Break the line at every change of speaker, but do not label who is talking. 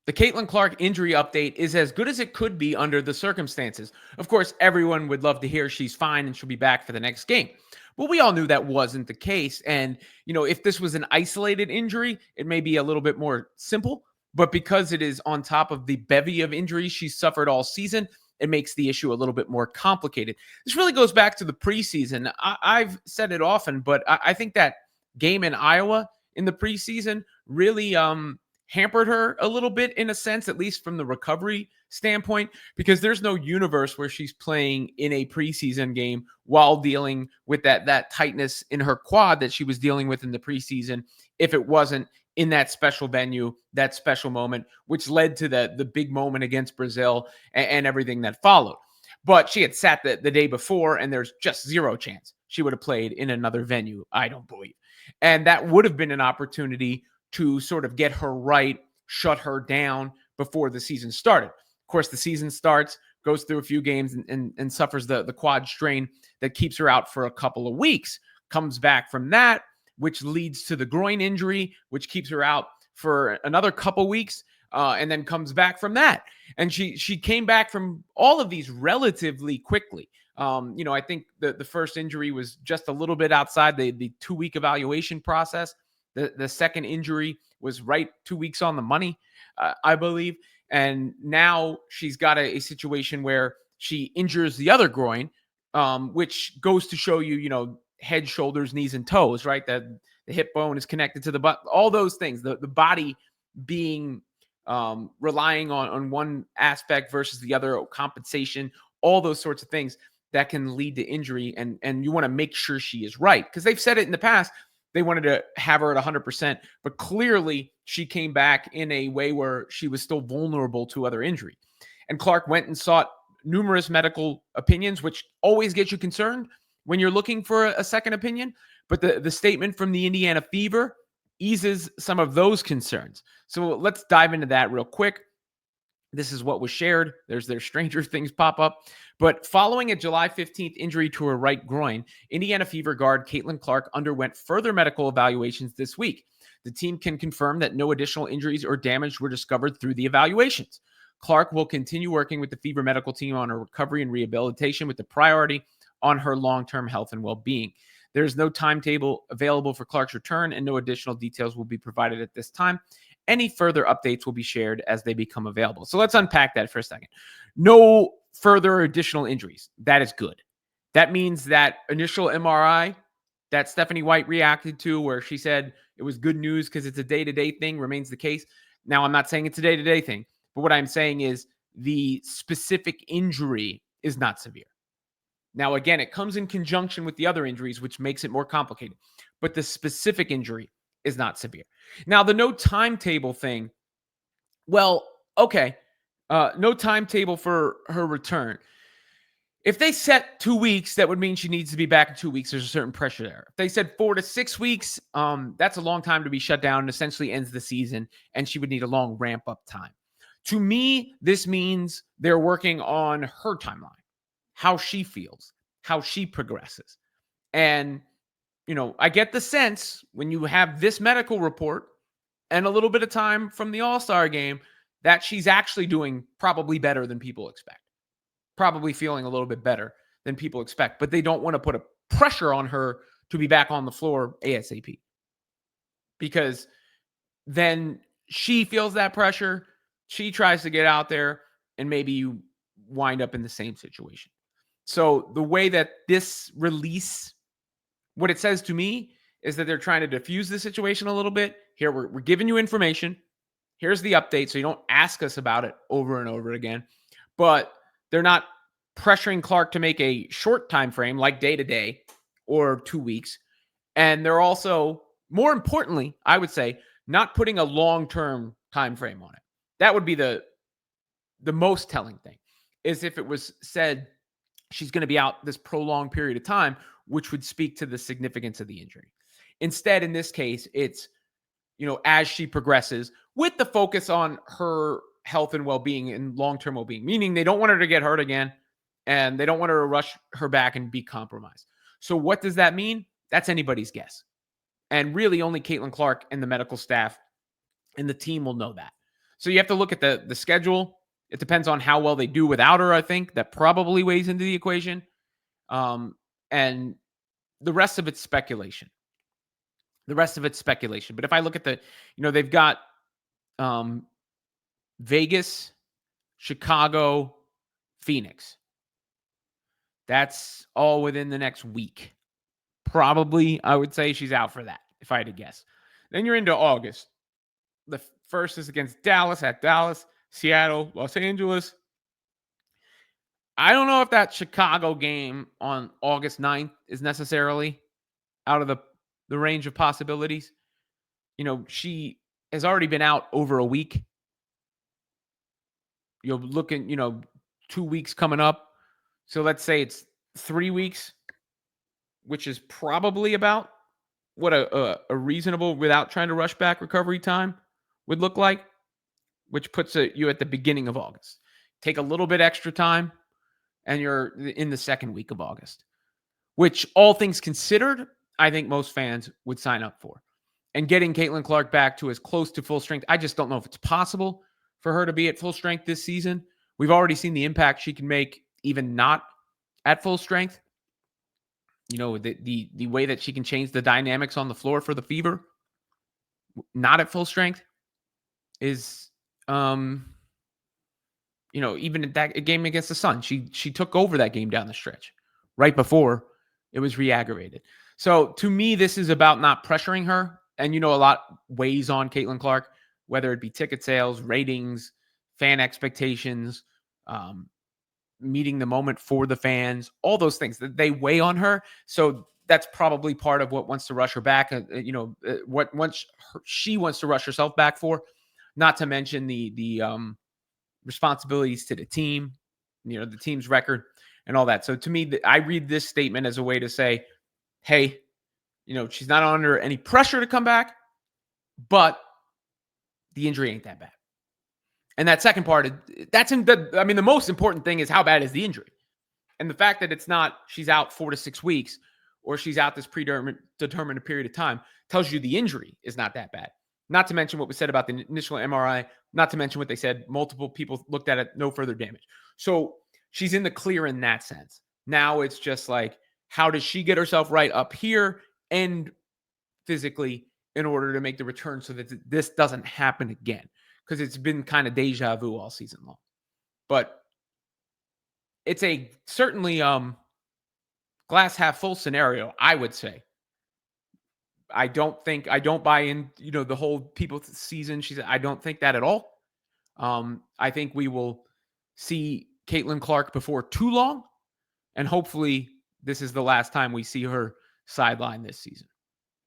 The Caitlin Clark injury update is as good as it could be under the circumstances. Of course, everyone would love to hear she's fine and she'll be back for the next game. But we all knew that wasn't the case. And, if this was an isolated injury, it may be a little bit more simple. But because it is on top of the bevy of injuries she's suffered all season, it makes the issue a little bit more complicated. This really goes back to the preseason. I've said it often, but I think that game in Iowa in the preseason really hampered her a little bit in a sense, at least from the recovery standpoint, because there's no universe where she's playing in a preseason game while dealing with that tightness in her quad that she was dealing with in the preseason if it wasn't in that special venue, that special moment, which led to the big moment against Brazil and everything that followed. But she had sat the day before, and there's just zero chance she would have played in another venue, I don't believe. And that would have been an opportunity to sort of get her right, shut her down before the season started. Of course, the season starts, goes through a few games and suffers the quad strain that keeps her out for a couple of weeks, comes back from that, which leads to the groin injury, which keeps her out for another couple weeks, and then comes back from that. And she came back from all of these relatively quickly. I think the first injury was just a little bit outside the 2-week evaluation process. The second injury was right 2 weeks on the money, I believe. And now she's got a situation where she injures the other groin, which goes to show you, head, shoulders, knees, and toes, right? That the hip bone is connected to the butt, all those things, the body being relying on one aspect versus the other, compensation, all those sorts of things that can lead to injury. And you want to make sure she is right, because they've said it in the past. They wanted to have her at 100%, but clearly she came back in a way where she was still vulnerable to other injury. And Clark went and sought numerous medical opinions, which always gets you concerned when you're looking for a second opinion. But the statement from the Indiana Fever eases some of those concerns. So let's dive into that real quick. This is what was shared. There's stranger things pop up. But following a July 15th injury to her right groin, Indiana Fever guard Caitlin Clark underwent further medical evaluations this week. The team can confirm that no additional injuries or damage were discovered through the evaluations. Clark will continue working with the Fever medical team on her recovery and rehabilitation, with the priority on her long-term health and well-being. There's no timetable available for Clark's return, and no additional details will be provided at this time. Any further updates will be shared as they become available. So let's unpack that for a second. No further additional injuries. That is good. That means that initial MRI that Stephanie White reacted to, where she said it was good news because it's a day-to-day thing, remains the case. Now, I'm not saying it's a day-to-day thing, but what I'm saying is the specific injury is not severe. Now, again, it comes in conjunction with the other injuries, which makes it more complicated. But the specific injury is not severe. Now, the no timetable thing, well, okay. No timetable for her return. If they set 2 weeks, that would mean she needs to be back in 2 weeks. There's a certain pressure there. If they said 4 to 6 weeks, that's a long time to be shut down and essentially ends the season, and she would need a long ramp-up time. To me, this means they're working on her timeline, how she feels, how she progresses. And, I get the sense when you have this medical report and a little bit of time from the All-Star game that she's actually doing probably better than people expect. Probably feeling a little bit better than people expect, but they don't want to put a pressure on her to be back on the floor ASAP, because then she feels that pressure. She tries to get out there, and maybe you wind up in the same situation. So the way that this release, what it says to me is that they're trying to diffuse the situation a little bit. Here, we're giving you information. Here's the update, so you don't ask us about it over and over again. But they're not pressuring Clark to make a short time frame like day-to-day or 2 weeks. And they're also, more importantly, I would say, not putting a long-term time frame on it. That would be the most telling thing, is if it was said she's going to be out this prolonged period of time, which would speak to the significance of the injury. Instead, in this case, it's, as she progresses, with the focus on her health and well-being and long-term well-being, meaning they don't want her to get hurt again, and they don't want her to rush her back and be compromised. So what does that mean? That's anybody's guess. And really only Caitlin Clark and the medical staff and the team will know that. So you have to look at the schedule. It depends on how well they do without her, I think. That probably weighs into the equation. And the rest of it's speculation. The rest of it's speculation. But if I look at they've got Vegas, Chicago, Phoenix. That's all within the next week. Probably, I would say she's out for that, if I had to guess. Then you're into August. The first is against Dallas, at Dallas, Seattle, Los Angeles. I don't know if that Chicago game on August 9th is necessarily out of the range of possibilities. She has already been out over a week. You're looking, 2 weeks coming up. So let's say it's 3 weeks, which is probably about what a reasonable, without trying to rush back, recovery time would look like, which puts you at the beginning of August. Take a little bit extra time, and you're in the second week of August, which, all things considered, I think most fans would sign up for. And getting Caitlin Clark back to as close to full strength, I just don't know if it's possible for her to be at full strength this season. We've already seen the impact she can make even not at full strength. The way that she can change the dynamics on the floor for the Fever, not at full strength, is even in that game against the Sun, she took over that game down the stretch right before it was re-aggravated. So to me, this is about not pressuring her. And a lot weighs on Caitlin Clark, whether it be ticket sales, ratings, fan expectations, meeting the moment for the fans, all those things that they weigh on her. So that's probably part of what wants to rush her back. She wants to rush herself back for. Not to mention the responsibilities to the team, the team's record and all that. So to me, I read this statement as a way to say, hey, she's not under any pressure to come back, but the injury ain't that bad. And that second part, the most important thing is how bad is the injury? And the fact that it's not she's out 4 to 6 weeks or she's out this predetermined period of time tells you the injury is not that bad. Not to mention what was said about the initial MRI, not to mention what they said, multiple people looked at it, no further damage. So she's in the clear in that sense. Now it's just like, how does she get herself right up here and physically in order to make the return so that this doesn't happen again? Because it's been kind of deja vu all season long. But it's a certainly glass half full scenario, I would say. I don't buy in, the whole people season. I don't think that at all. I think we will see Caitlin Clark before too long. And hopefully this is the last time we see her sideline this season.